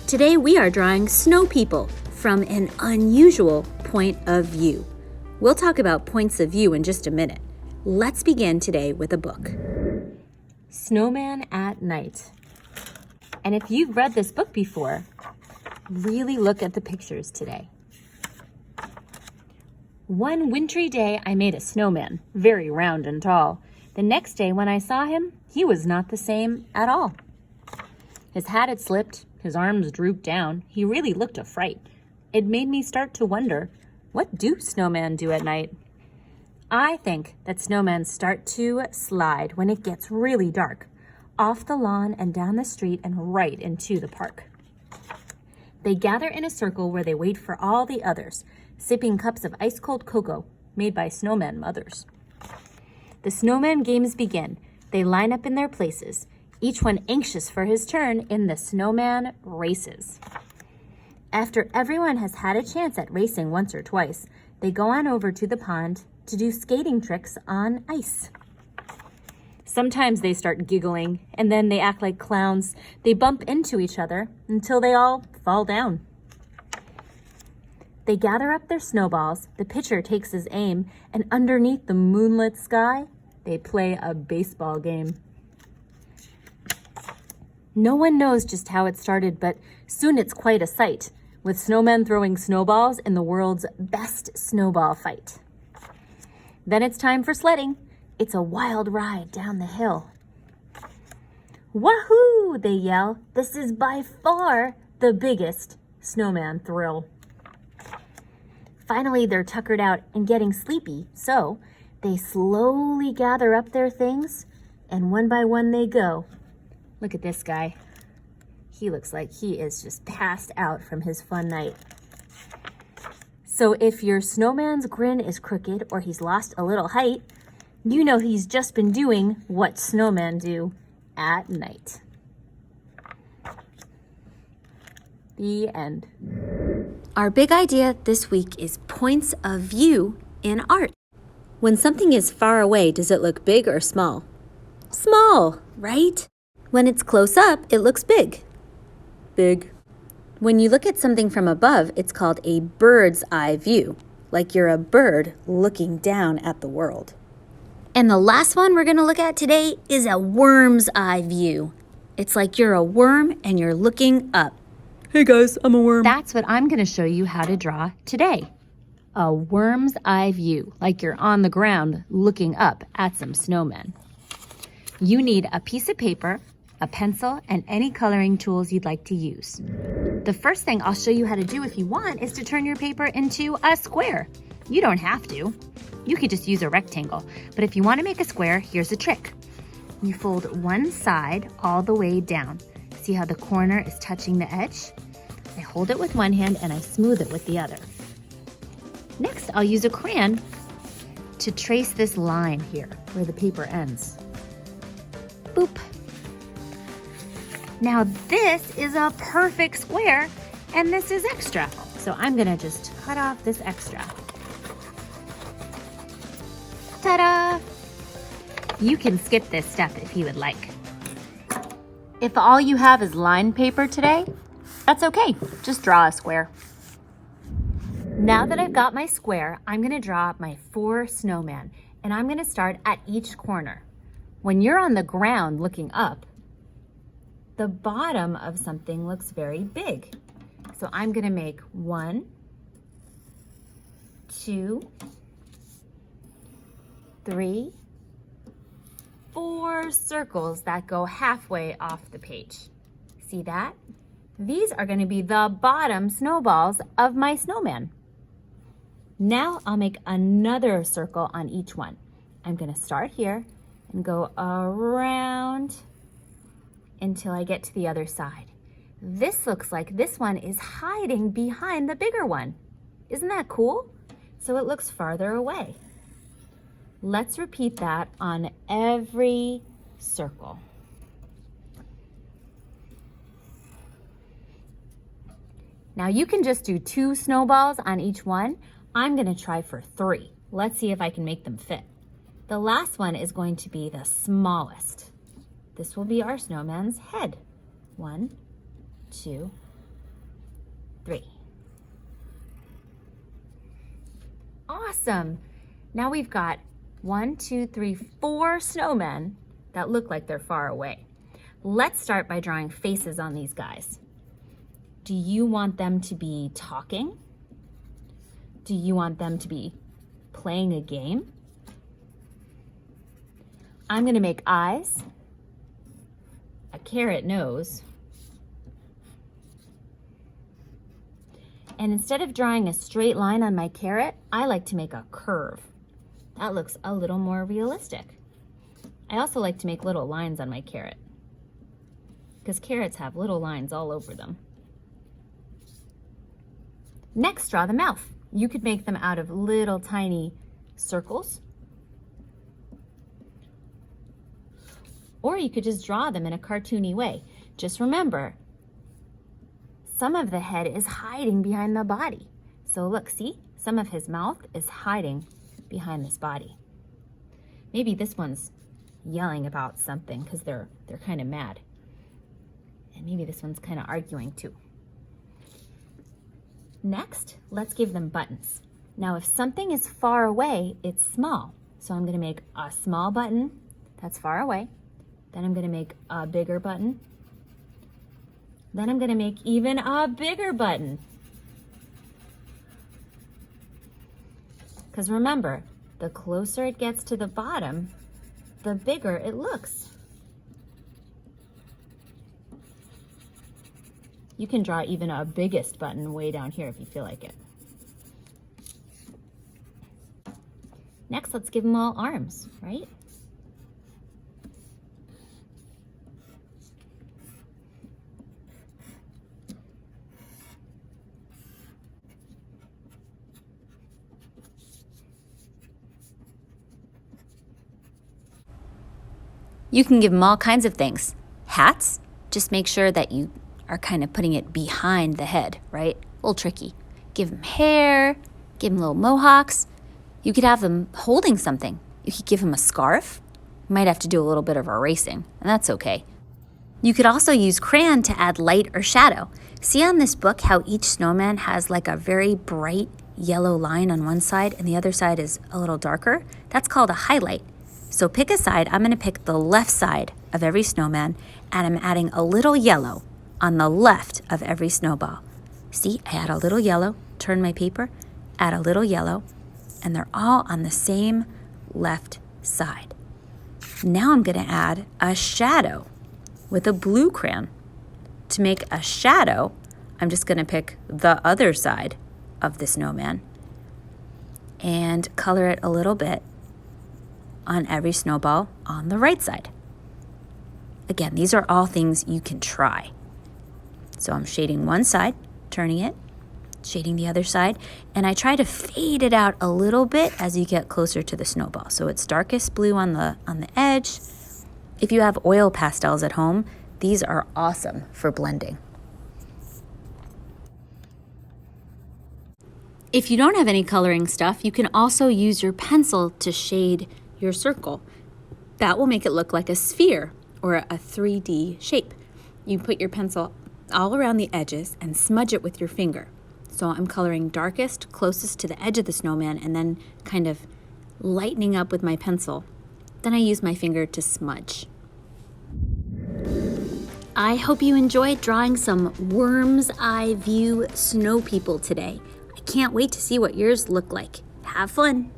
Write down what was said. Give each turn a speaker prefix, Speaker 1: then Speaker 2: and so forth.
Speaker 1: Today we are drawing snow people from an unusual point of view. We'll talk about points of view in just a minute. Let's begin today with a book. Snowman at Night. And if you've read this book before, really look at the pictures today. One wintry day, I made a snowman, very round and tall. The next day when I saw him, he was not the same at all. His hat had slipped, his arms drooped down. He really looked a fright. It made me start to wonder, what do snowmen do at night? I think that snowmen start to slide when it gets really dark, off the lawn and down the street and right into the park. They gather in a circle where they wait for all the others, sipping cups of ice-cold cocoa made by snowman mothers. The snowman games begin. They line up in their places, each one anxious for his turn in the snowman races. After everyone has had a chance at racing once or twice, they go on over to the pond to do skating tricks on ice. Sometimes they start giggling, and then they act like clowns. They bump into each other until they all fall down. They gather up their snowballs, the pitcher takes his aim, and underneath the moonlit sky, they play a baseball game. No one knows just how it started, but soon it's quite a sight, with snowmen throwing snowballs in the world's best snowball fight. Then it's time for sledding. It's a wild ride down the hill. Wahoo! They yell. This is by far the biggest snowman thrill. Finally, they're tuckered out and getting sleepy, so they slowly gather up their things, and one by one they go. Look at this guy. He looks like he is just passed out from his fun night. So if your snowman's grin is crooked or he's lost a little height, you know he's just been doing what snowmen do at night. The end. Our big idea this week is points of view in art. When something is far away, does it look big or small? Small, right? When it's close up, it looks big. Big. When you look at something from above, it's called a bird's eye view, like you're a bird looking down at the world. And the last one we're going to look at today is a worm's eye view. It's like you're a worm and you're looking up.
Speaker 2: Hey guys, I'm a worm.
Speaker 1: That's what I'm going to show you how to draw today. A worm's eye view, like you're on the ground looking up at some snowmen. You need a piece of paper, a pencil, and any coloring tools you'd like to use. The first thing I'll show you how to do if you want is to turn your paper into a square. You don't have to. You could just use a rectangle. But if you want to make a square, here's a trick. You fold one side all the way down. See how the corner is touching the edge? I hold it with one hand and I smooth it with the other. Next, I'll use a crayon to trace this line here where the paper ends. Boop. Now this is a perfect square and this is extra. So I'm gonna just cut off this extra. Ta-da! You can skip this step if you would like. If all you have is lined paper today, that's okay. Just draw a square. Now that I've got my square, I'm gonna draw my 4 snowmen, and I'm gonna start at each corner. When you're on the ground looking up, the bottom of something looks very big. So I'm gonna make 1, 2, 3, 4 circles that go halfway off the page. See that? These are going to be the bottom snowballs of my snowman. Now I'll make another circle on each one. I'm going to start here and go around until I get to the other side. This looks like this one is hiding behind the bigger one. Isn't that cool? So it looks farther away. Let's repeat that on every circle. Now you can just do 2 snowballs on each one. I'm gonna try for 3. Let's see if I can make them fit. The last one is going to be the smallest. This will be our snowman's head. 1, 2, 3. Awesome. Now we've got 4 snowmen that look like they're far away. Let's start by drawing faces on these guys. Do you want them to be talking? Do you want them to be playing a game? I'm going to make eyes, a carrot nose, and instead of drawing a straight line on my carrot, I like to make a curve. That looks a little more realistic. I also like to make little lines on my carrot because carrots have little lines all over them. Next, draw the mouth. You could make them out of little tiny circles, or you could just draw them in a cartoony way. Just remember, some of the head is hiding behind the body. So look, see? Some of his mouth is hiding behind this body. Maybe this one's yelling about something because they're kind of mad. And maybe this one's kind of arguing too. Next, let's give them buttons. Now, if something is far away, it's small. So I'm going to make a small button that's far away. Then I'm going to make a bigger button. Then I'm going to make even a bigger button. Because remember, the closer it gets to the bottom, the bigger it looks. You can draw even a biggest button way down here if you feel like it. Next, let's give them all arms, right? You can give them all kinds of things. Hats, just make sure that you are kind of putting it behind the head, right? A little tricky. Give them hair, give them little mohawks. You could have them holding something. You could give them a scarf. You might have to do a little bit of erasing, and that's okay. You could also use crayon to add light or shadow. See on this book how each snowman has like a very bright yellow line on one side and the other side is a little darker? That's called a highlight. So pick a side. I'm going to pick the left side of every snowman, and I'm adding a little yellow on the left of every snowball. See, I add a little yellow, turn my paper, add a little yellow, and they're all on the same left side. Now I'm going to add a shadow with a blue crayon. To make a shadow, I'm just going to pick the other side of the snowman and color it a little bit on every snowball on the right side. Again, these are all things you can try. So I'm shading one side, turning it, shading the other side, and I try to fade it out a little bit as you get closer to the snowball. So it's darkest blue on the edge. If you have oil pastels at home, these are awesome for blending. If you don't have any coloring stuff, you can also use your pencil to shade your circle. That will make it look like a sphere or a 3D shape. You put your pencil all around the edges and smudge it with your finger. So I'm coloring darkest, closest to the edge of the snowman, and then kind of lightening up with my pencil. Then I use my finger to smudge. I hope you enjoyed drawing some worm's eye view snow people today. I can't wait to see what yours look like. Have fun!